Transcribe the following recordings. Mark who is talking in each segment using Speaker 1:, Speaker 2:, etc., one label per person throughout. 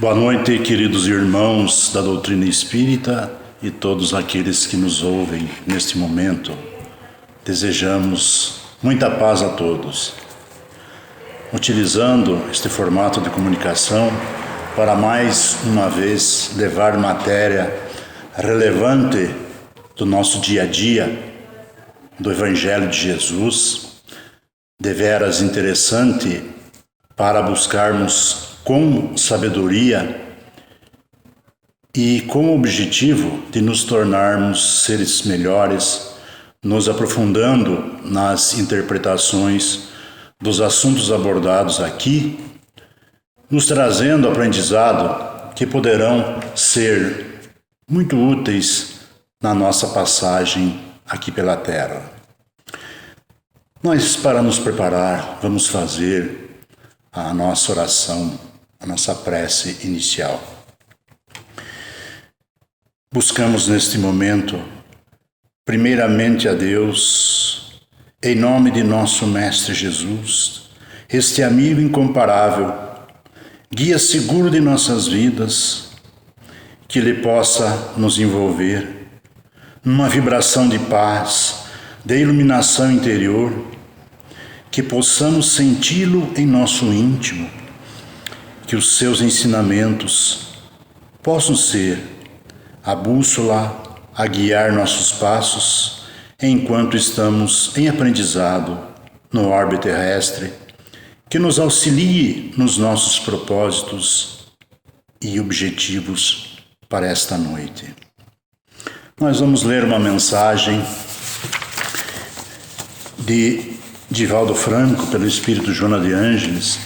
Speaker 1: Boa noite, queridos irmãos da doutrina espírita e todos aqueles que nos ouvem neste momento. Desejamos muita paz a todos. Utilizando este formato de comunicação para mais uma vez levar matéria relevante do nosso dia a dia, do Evangelho de Jesus, deveras interessante para buscarmos com sabedoria e com o objetivo de nos tornarmos seres melhores, nos aprofundando nas interpretações dos assuntos abordados aqui, nos trazendo aprendizado que poderão ser muito úteis na nossa passagem aqui pela Terra. Nós, para nos preparar, vamos fazer a nossa oração, a nossa prece inicial. Buscamos neste momento, primeiramente a Deus, em nome de nosso Mestre Jesus, este amigo incomparável, guia seguro de nossas vidas, que Ele possa nos envolver numa vibração de paz, de iluminação interior, que possamos senti-lo em nosso íntimo, que os seus ensinamentos possam ser a bússola a guiar nossos passos enquanto estamos em aprendizado no orbe terrestre, que nos auxilie nos nossos propósitos e objetivos para esta noite. Nós vamos ler uma mensagem de Divaldo Franco, pelo Espírito Joana de Ângeles,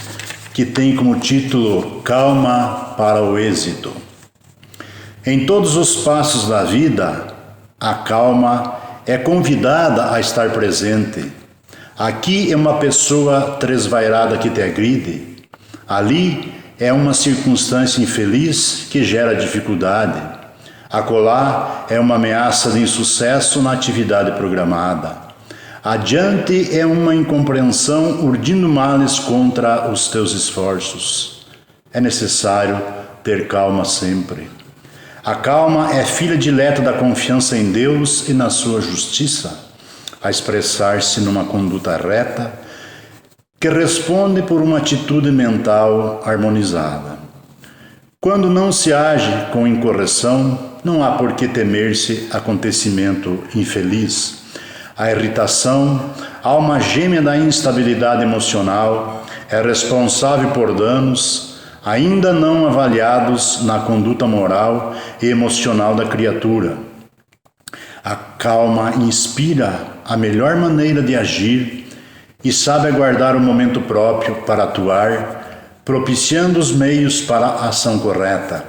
Speaker 1: que tem como título Calma para o Êxito. Em todos os passos da vida, a calma é convidada a estar presente. Aqui é uma pessoa tresvairada que te agride. Ali é uma circunstância infeliz que gera dificuldade. Acolá é uma ameaça de insucesso na atividade programada. Adiante é uma incompreensão urdindo males contra os teus esforços. É necessário ter calma sempre. A calma é filha dileta da confiança em Deus e na sua justiça, a expressar-se numa conduta reta, que responde por uma atitude mental harmonizada. Quando não se age com incorreção, não há por que temer-se acontecimento infeliz. A irritação, alma gêmea da instabilidade emocional, é responsável por danos ainda não avaliados na conduta moral e emocional da criatura. A calma inspira a melhor maneira de agir e sabe aguardar o momento próprio para atuar, propiciando os meios para a ação correta.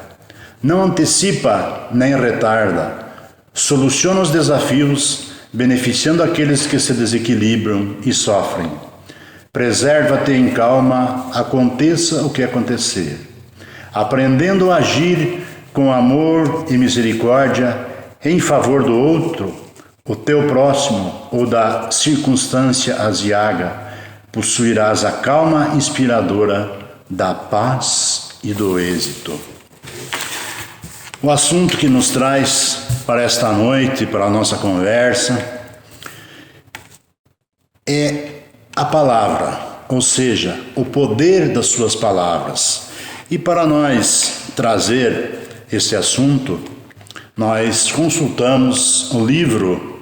Speaker 1: Não antecipa nem retarda, soluciona os desafios, beneficiando aqueles que se desequilibram e sofrem. Preserva-te em calma, aconteça o que acontecer. Aprendendo a agir com amor e misericórdia em favor do outro, o teu próximo ou da circunstância aziaga, possuirás a calma inspiradora da paz e do êxito. O assunto que nos traz para esta noite, para a nossa conversa, é a palavra, ou seja, o poder das suas palavras. E para nós trazer esse assunto, nós consultamos o livro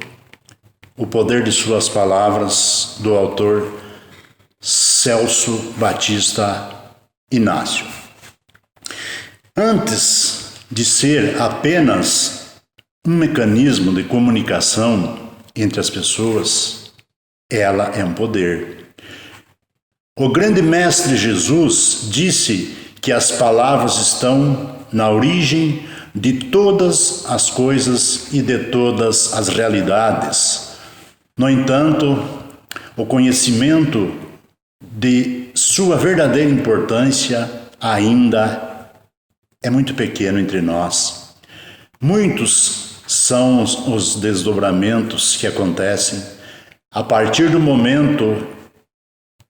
Speaker 1: O Poder de Suas Palavras, do autor Celso Batista Inácio. Antes de ser apenas um mecanismo de comunicação entre as pessoas, ela é um poder. O grande mestre Jesus disse que as palavras estão na origem de todas as coisas e de todas as realidades. No entanto, o conhecimento de sua verdadeira importância ainda é muito pequeno entre nós. Muitos são os desdobramentos que acontecem a partir do momento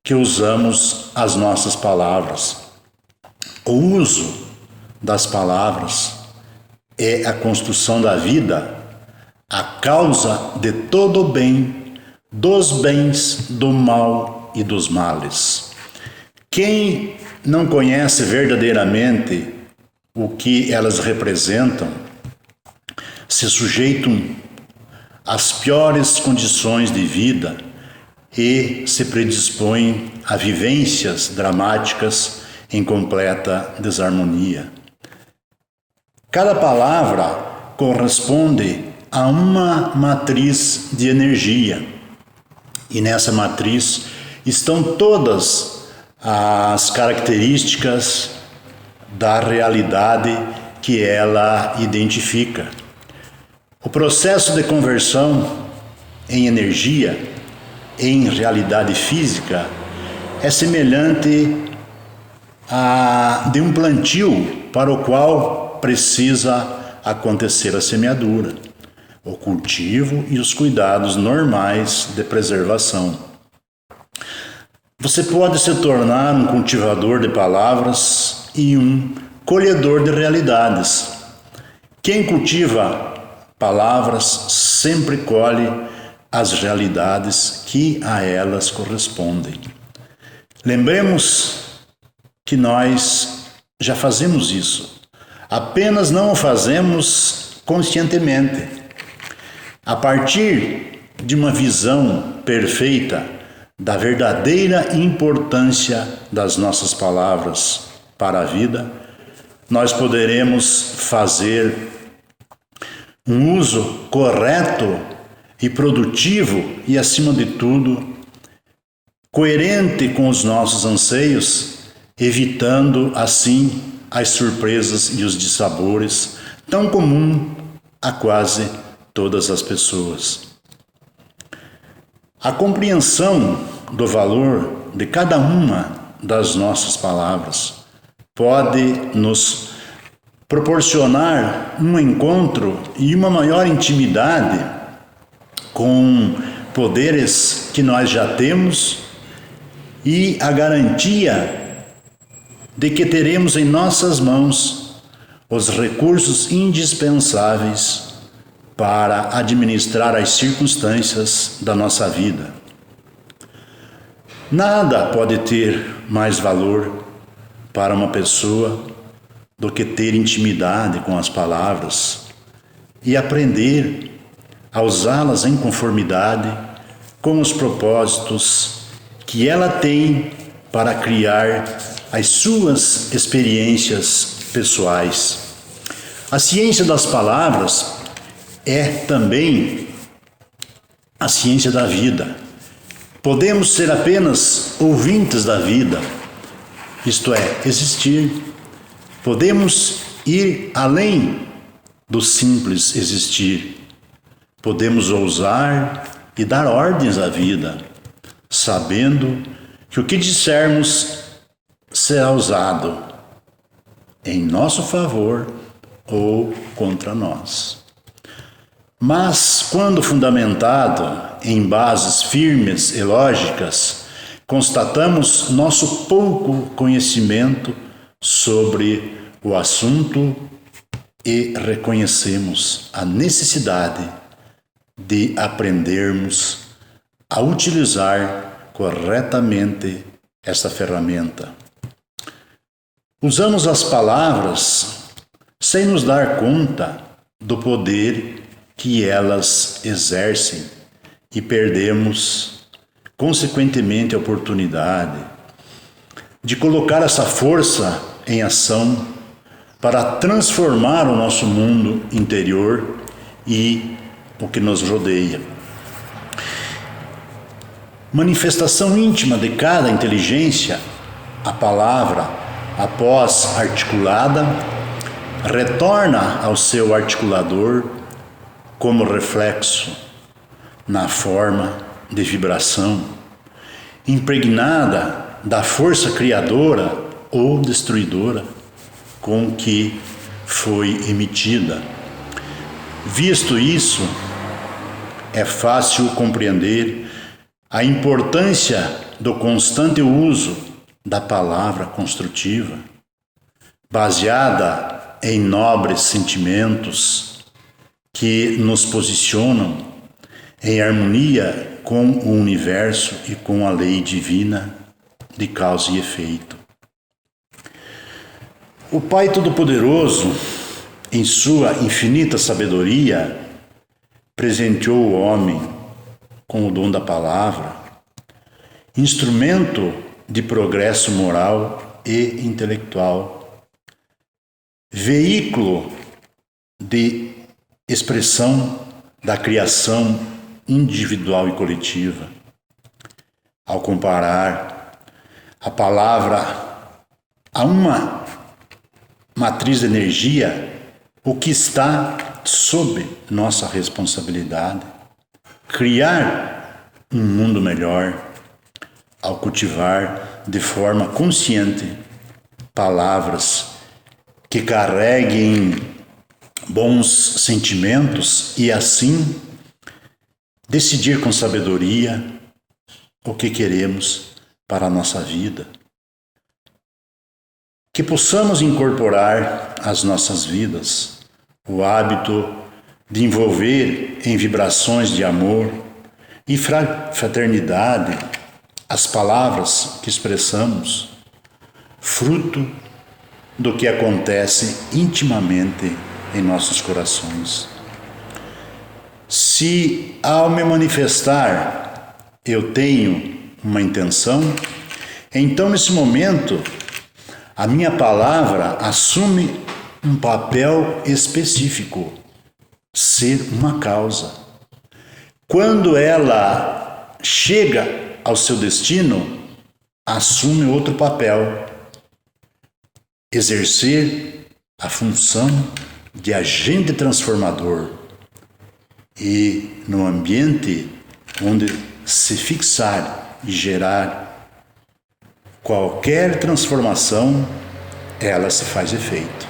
Speaker 1: que usamos as nossas palavras. O uso das palavras é a construção da vida, a causa de todo o bem, dos bens, do mal e dos males. Quem não conhece verdadeiramente o que elas representam, se sujeitam às piores condições de vida e se predispõem a vivências dramáticas em completa desarmonia. Cada palavra corresponde a uma matriz de energia, e nessa matriz estão todas as características da realidade que ela identifica. O processo de conversão em energia, em realidade física, é semelhante a de um plantio para o qual precisa acontecer a semeadura, o cultivo e os cuidados normais de preservação. Você pode se tornar um cultivador de palavras e um colhedor de realidades. Quem cultiva palavras sempre colhe as realidades que a elas correspondem. Lembremos que nós já fazemos isso, apenas não o fazemos conscientemente. A partir de uma visão perfeita da verdadeira importância das nossas palavras para a vida, nós poderemos fazer um uso correto e produtivo e, acima de tudo, coerente com os nossos anseios, evitando, assim, as surpresas e os dissabores tão comum a quase todas as pessoas. A compreensão do valor de cada uma das nossas palavras pode nos proporcionar um encontro e uma maior intimidade com poderes que nós já temos e a garantia de que teremos em nossas mãos os recursos indispensáveis para administrar as circunstâncias da nossa vida. Nada pode ter mais valor para uma pessoa do que ter intimidade com as palavras e aprender a usá-las em conformidade com os propósitos que ela tem para criar as suas experiências pessoais. A ciência das palavras é também a ciência da vida. Podemos ser apenas ouvintes da vida, isto é, existir. Podemos ir além do simples existir. Podemos ousar e dar ordens à vida, sabendo que o que dissermos será usado em nosso favor ou contra nós. Mas, quando fundamentado em bases firmes e lógicas, constatamos nosso pouco conhecimento sobre o assunto e reconhecemos a necessidade de aprendermos a utilizar corretamente esta ferramenta. Usamos as palavras sem nos dar conta do poder que elas exercem e perdemos, consequentemente, a oportunidade de colocar essa força em ação para transformar o nosso mundo interior e o que nos rodeia. Manifestação íntima de cada inteligência, a palavra, após articulada, retorna ao seu articulador como reflexo na forma de vibração, impregnada da força criadora ou destruidora com que foi emitida. Visto isso, é fácil compreender a importância do constante uso da palavra construtiva. baseada em nobres sentimentos que nos posicionam em harmonia com o universo e com a lei divina de causa e efeito. O Pai Todo-Poderoso, em sua infinita sabedoria, presenteou o homem com o dom da palavra, instrumento de progresso moral e intelectual, veículo de expressão da criação individual e coletiva. Ao comparar a palavra a uma matriz de energia, o que está sob nossa responsabilidade, criar um mundo melhor, ao cultivar de forma consciente palavras que carreguem bons sentimentos e assim decidir com sabedoria o que queremos para a nossa vida. Que possamos incorporar às nossas vidas o hábito de envolver em vibrações de amor e fraternidade as palavras que expressamos, fruto do que acontece intimamente em nossos corações. Se ao me manifestar eu tenho uma intenção, então nesse momento a minha palavra assume um papel específico, ser uma causa. Quando ela chega ao seu destino, assume outro papel, exercer a função de agente transformador. E no ambiente onde se fixar e gerar qualquer transformação, ela se faz efeito.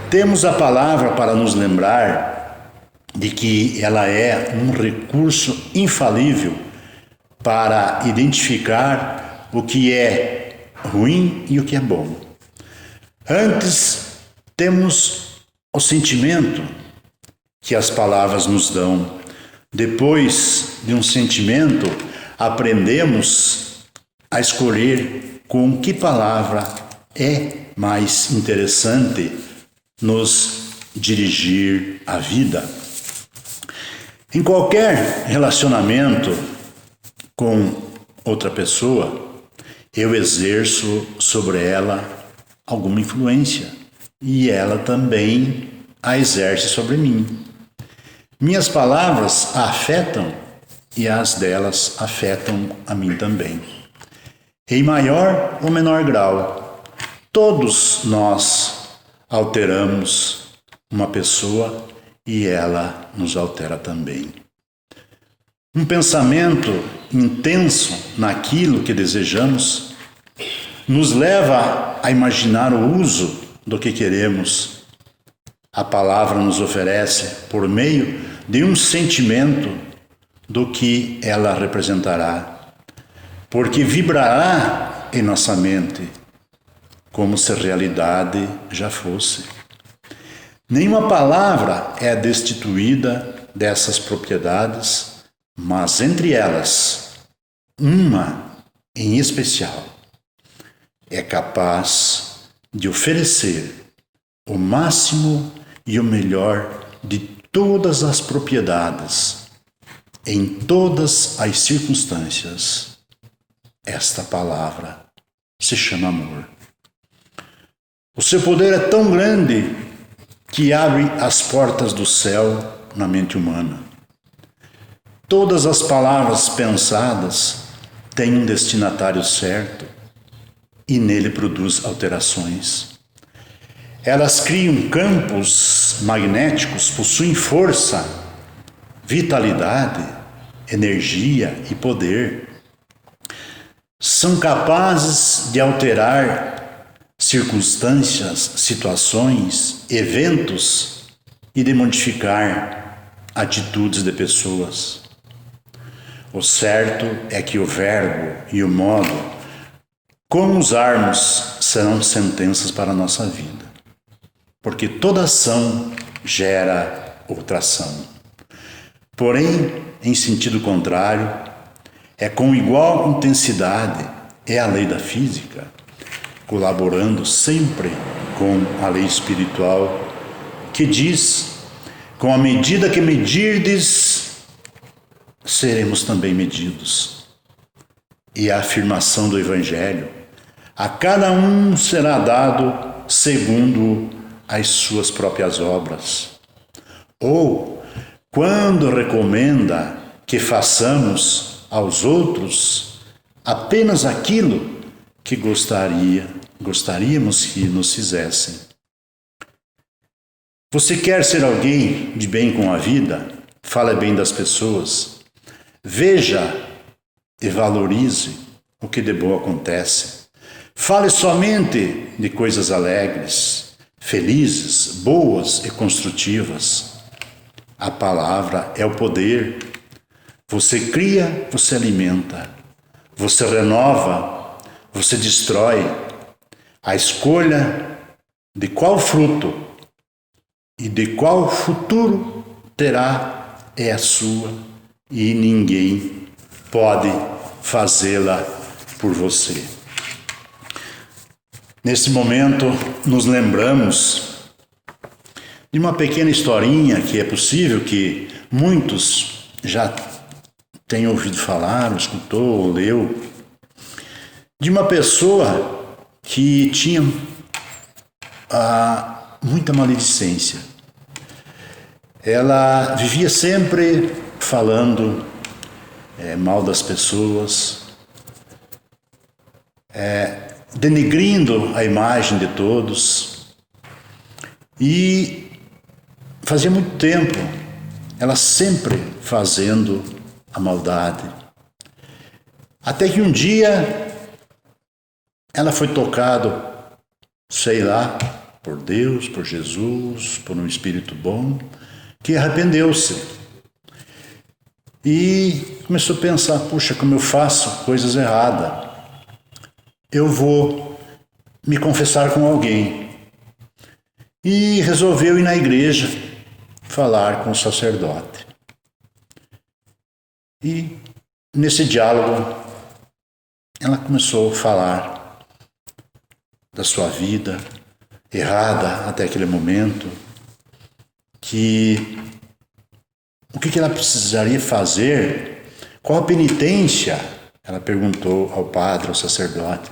Speaker 1: Temos a palavra para nos lembrar de que ela é um recurso infalível para identificar o que é ruim e o que é bom. Antes, temos o sentimento que as palavras nos dão. Depois de um sentimento, aprendemos a escolher com que palavra é mais interessante nos dirigir à vida. Em qualquer relacionamento com outra pessoa, eu exerço sobre ela alguma influência e ela também a exerce sobre mim. Minhas palavras a afetam e as delas afetam a mim também. Em maior ou menor grau, todos nós alteramos uma pessoa e ela nos altera também. Um pensamento intenso naquilo que desejamos nos leva a imaginar o uso do que queremos. A palavra nos oferece, por meio de um sentimento, do que ela representará, porque vibrará em nossa mente, como se realidade já fosse. Nenhuma palavra é destituída dessas propriedades, mas entre elas, uma em especial é capaz de oferecer o máximo e o melhor de todas as propriedades, em todas as circunstâncias. Esta palavra se chama amor. O seu poder é tão grande que abre as portas do céu na mente humana. Todas as palavras pensadas têm um destinatário certo e nele produz alterações. Elas criam campos magnéticos, possuem força, vitalidade, energia e poder. São capazes de alterar circunstâncias, situações, eventos e de modificar atitudes de pessoas. O certo é que o verbo e o modo Como usarmos serão sentenças para a nossa vida, porque toda ação gera outra ação. Porém, em sentido contrário, é com igual intensidade, é a lei da física, colaborando sempre com a lei espiritual, que diz: com a medida que medirdes, seremos também medidos. E a afirmação do Evangelho: a cada um será dado segundo as suas próprias obras. Ou, quando recomenda que façamos aos outros apenas aquilo que gostaríamos que nos fizessem. Você quer ser alguém de bem com a vida? Fale bem das pessoas. Veja e valorize o que de bom acontece. Fale somente de coisas alegres, felizes, boas e construtivas. A palavra é o poder. Você cria, você alimenta. Você renova, você destrói. A escolha de qual fruto e de qual futuro terá é a sua, e ninguém pode fazê-la por você. Nesse momento, nos lembramos de uma pequena historinha que é possível que muitos já tenham ouvido falar, ou escutou, ou leu, de uma pessoa que tinha muita maledicência. Ela vivia sempre falando mal das pessoas, denegrindo a imagem de todos, e fazia muito tempo ela sempre fazendo a maldade. Até que um dia ela foi tocada, sei lá, por Deus, por Jesus, por um espírito bom, que arrependeu-se. E começou a pensar: puxa, como eu faço coisas erradas. Eu vou me confessar com alguém. E resolveu ir na igreja falar com o sacerdote. E nesse diálogo ela começou a falar da sua vida errada até aquele momento, que o que ela precisaria fazer, qual a penitência, ela perguntou ao padre, ao sacerdote,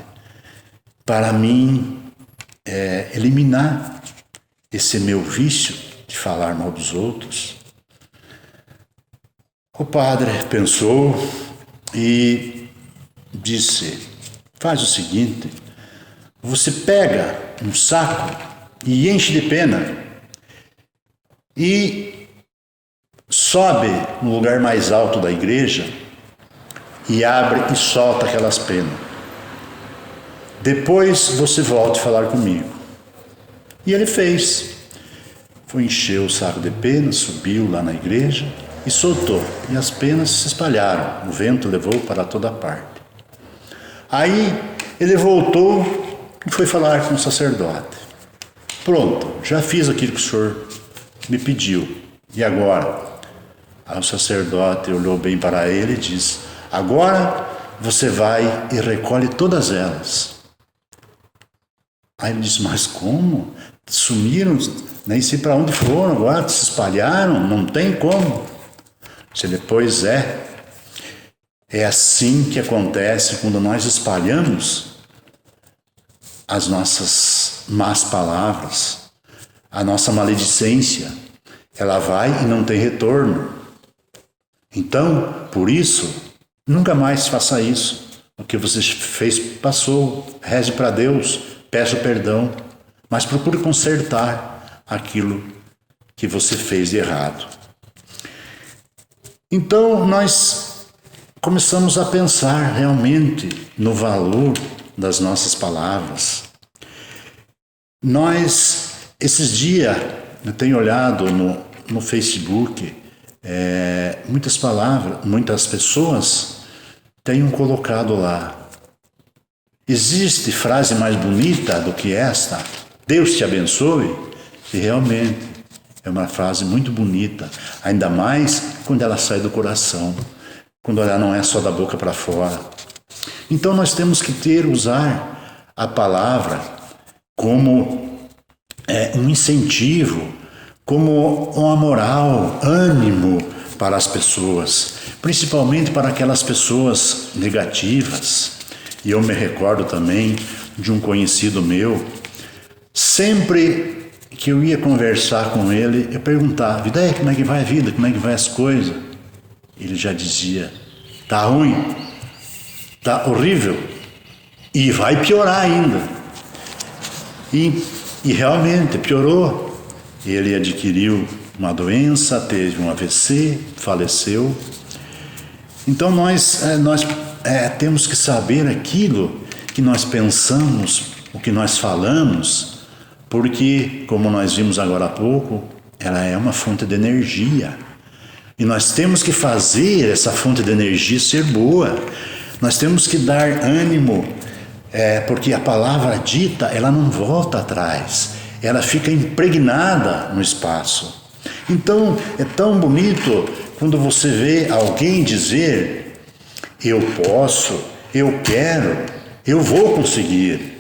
Speaker 1: para mim eliminar esse meu vício de falar mal dos outros. O padre pensou e disse: faz o seguinte, você pega um saco e enche de pena e sobe no lugar mais alto da igreja e abre e solta aquelas penas. Depois você volta a falar comigo. E ele fez. Foi encher o saco de penas, subiu lá na igreja e soltou. E as penas se espalharam. O vento levou para toda parte. Aí ele voltou e foi falar com o sacerdote. Pronto, já fiz aquilo que o senhor me pediu. E agora? Aí o sacerdote olhou bem para ele e disse: agora você vai e recolhe todas elas. Aí ele disse: mas como? Sumiram, nem sei para onde foram agora, se espalharam, não tem como. Se depois é assim que acontece quando nós espalhamos as nossas más palavras, a nossa maledicência, ela vai e não tem retorno. Então, por isso, nunca mais faça isso. O que você fez passou, reze para Deus, peça perdão, mas procure consertar aquilo que você fez de errado. Então, nós começamos a pensar realmente no valor das nossas palavras. Esses dias, eu tenho olhado no Facebook, muitas pessoas tenham colocado lá: Existe frase mais bonita do que esta? Deus te abençoe? E realmente é uma frase muito bonita, ainda mais quando ela sai do coração, quando ela não é só da boca para fora. Então nós temos que usar a palavra como um incentivo, como uma moral, ânimo para as pessoas, principalmente para aquelas pessoas negativas. E eu me recordo também de um conhecido meu, sempre que eu ia conversar com ele, eu perguntava: e daí, como é que vai a vida, como é que vai as coisas? Ele já dizia: tá ruim, tá horrível, e vai piorar ainda. E realmente piorou. Ele adquiriu uma doença, teve um AVC, faleceu. Então nós temos que saber aquilo que nós pensamos, o que nós falamos, porque, como nós vimos agora há pouco, ela é uma fonte de energia. E nós temos que fazer essa fonte de energia ser boa. Nós temos que dar ânimo, porque a palavra dita, ela não volta atrás. Ela fica impregnada no espaço. Então, é tão bonito quando você vê alguém dizer: eu posso, eu quero, eu vou conseguir.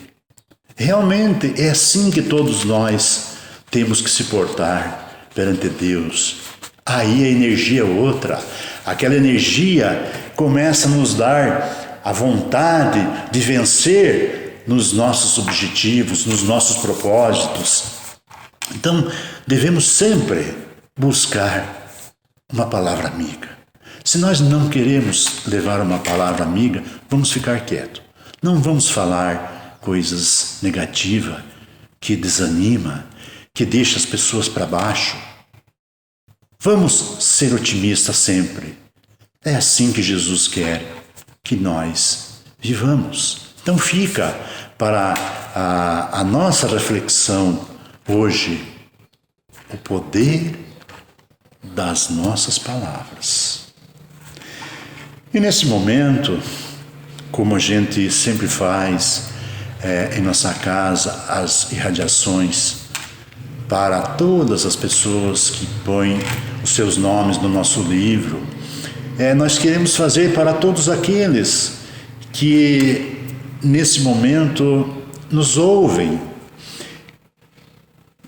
Speaker 1: Realmente é assim que todos nós temos que se portar perante Deus. Aí a energia é outra. Aquela energia começa a nos dar a vontade de vencer nos nossos objetivos, nos nossos propósitos. Então, devemos sempre buscar uma palavra amiga. Se nós não queremos levar uma palavra amiga, vamos ficar quietos. Não vamos falar coisas negativas, que desanima, que deixa as pessoas para baixo. Vamos ser otimistas sempre. É assim que Jesus quer que nós vivamos. Então fica para a nossa reflexão hoje o poder das nossas palavras. E nesse momento, como a gente sempre faz em nossa casa, as irradiações para todas as pessoas que põem os seus nomes no nosso livro, nós queremos fazer para todos aqueles que nesse momento nos ouvem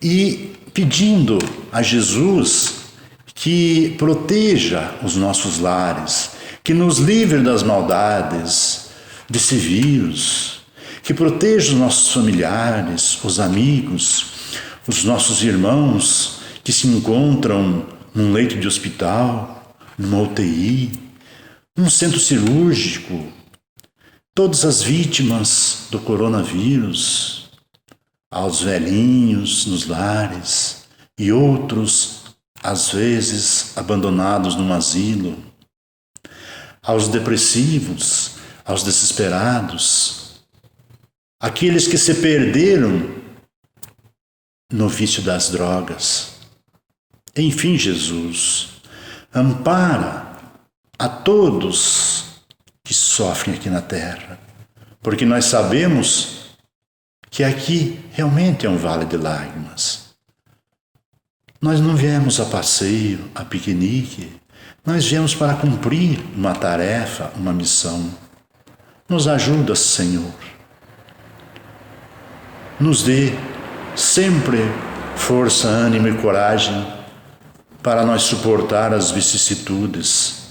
Speaker 1: e pedindo a Jesus que proteja os nossos lares, que nos livre das maldades desse vírus, que proteja os nossos familiares, os amigos, os nossos irmãos que se encontram num leito de hospital, numa UTI, num centro cirúrgico, todas as vítimas do coronavírus, aos velhinhos nos lares e outros, às vezes, abandonados num asilo, aos depressivos, aos desesperados, aqueles que se perderam no vício das drogas. Enfim, Jesus, ampara a todos que sofrem aqui na terra, porque nós sabemos que aqui realmente é um vale de lágrimas. Nós não viemos a passeio, a piquenique, nós viemos para cumprir uma tarefa, uma missão. Nos ajuda, Senhor. Nos dê sempre força, ânimo e coragem para nós suportar as vicissitudes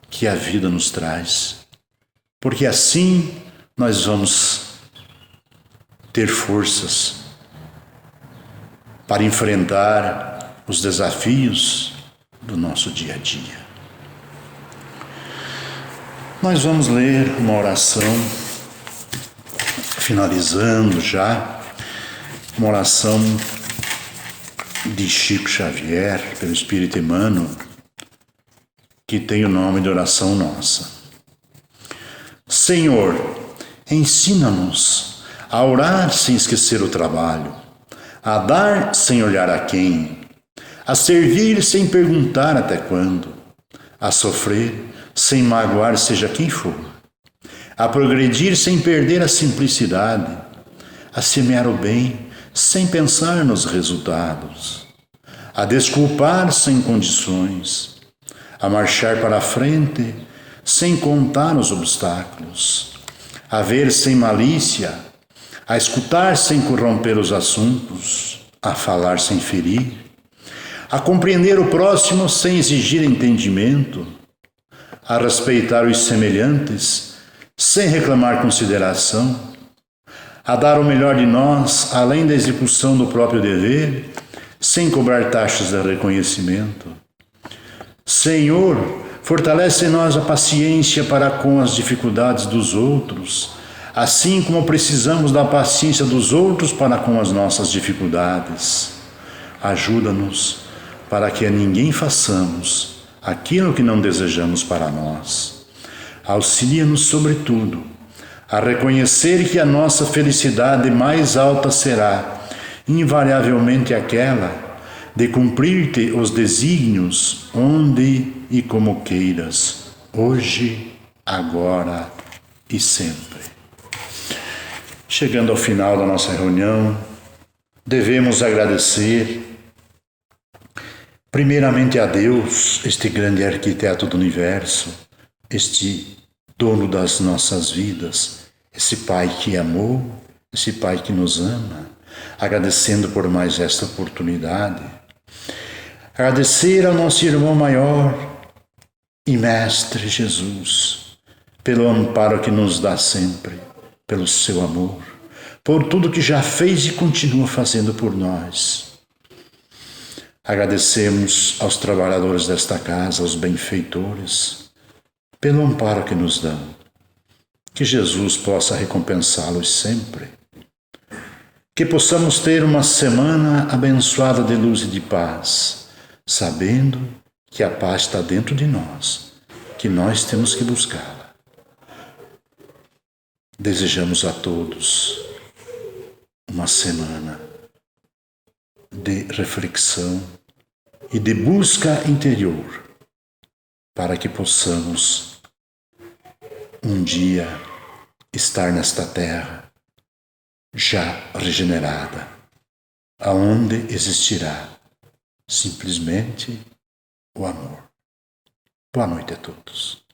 Speaker 1: que a vida nos traz, porque assim nós vamos ter forças para enfrentar os desafios do nosso dia a dia. Nós vamos ler uma oração, finalizando já, uma oração de Chico Xavier, pelo Espírito Emmanuel, que tem o nome de oração nossa. Senhor, ensina-nos a orar sem esquecer o trabalho, a dar sem olhar a quem, a servir sem perguntar até quando, a sofrer sem magoar seja quem for, a progredir sem perder a simplicidade, a semear o bem sem pensar nos resultados, a desculpar sem condições, a marchar para a frente sem contar os obstáculos, a ver sem malícia, a escutar sem corromper os assuntos, a falar sem ferir, a compreender o próximo sem exigir entendimento, a respeitar os semelhantes sem reclamar consideração, a dar o melhor de nós além da execução do próprio dever, sem cobrar taxas de reconhecimento. Senhor, fortalece em nós a paciência para com as dificuldades dos outros, assim como precisamos da paciência dos outros para com as nossas dificuldades. Ajuda-nos para que a ninguém façamos aquilo que não desejamos para nós. Auxilia-nos, sobretudo, a reconhecer que a nossa felicidade mais alta será, invariavelmente, aquela de cumprir-te os desígnios onde e como queiras, hoje, agora e sempre. Chegando ao final da nossa reunião, devemos agradecer primeiramente a Deus, este grande arquiteto do universo, este dono das nossas vidas, esse Pai que amou, esse Pai que nos ama, agradecendo por mais esta oportunidade. Agradecer ao nosso irmão maior e Mestre Jesus, pelo amparo que nos dá sempre, pelo seu amor, por tudo que já fez e continua fazendo por nós. Agradecemos aos trabalhadores desta casa, aos benfeitores, pelo amparo que nos dão. Que Jesus possa recompensá-los sempre. Que possamos ter uma semana abençoada de luz e de paz, sabendo que a paz está dentro de nós, que nós temos que buscá-la. Desejamos a todos uma semana de reflexão e de busca interior, para que possamos um dia estar nesta terra já regenerada, aonde existirá simplesmente o amor. Boa noite a todos.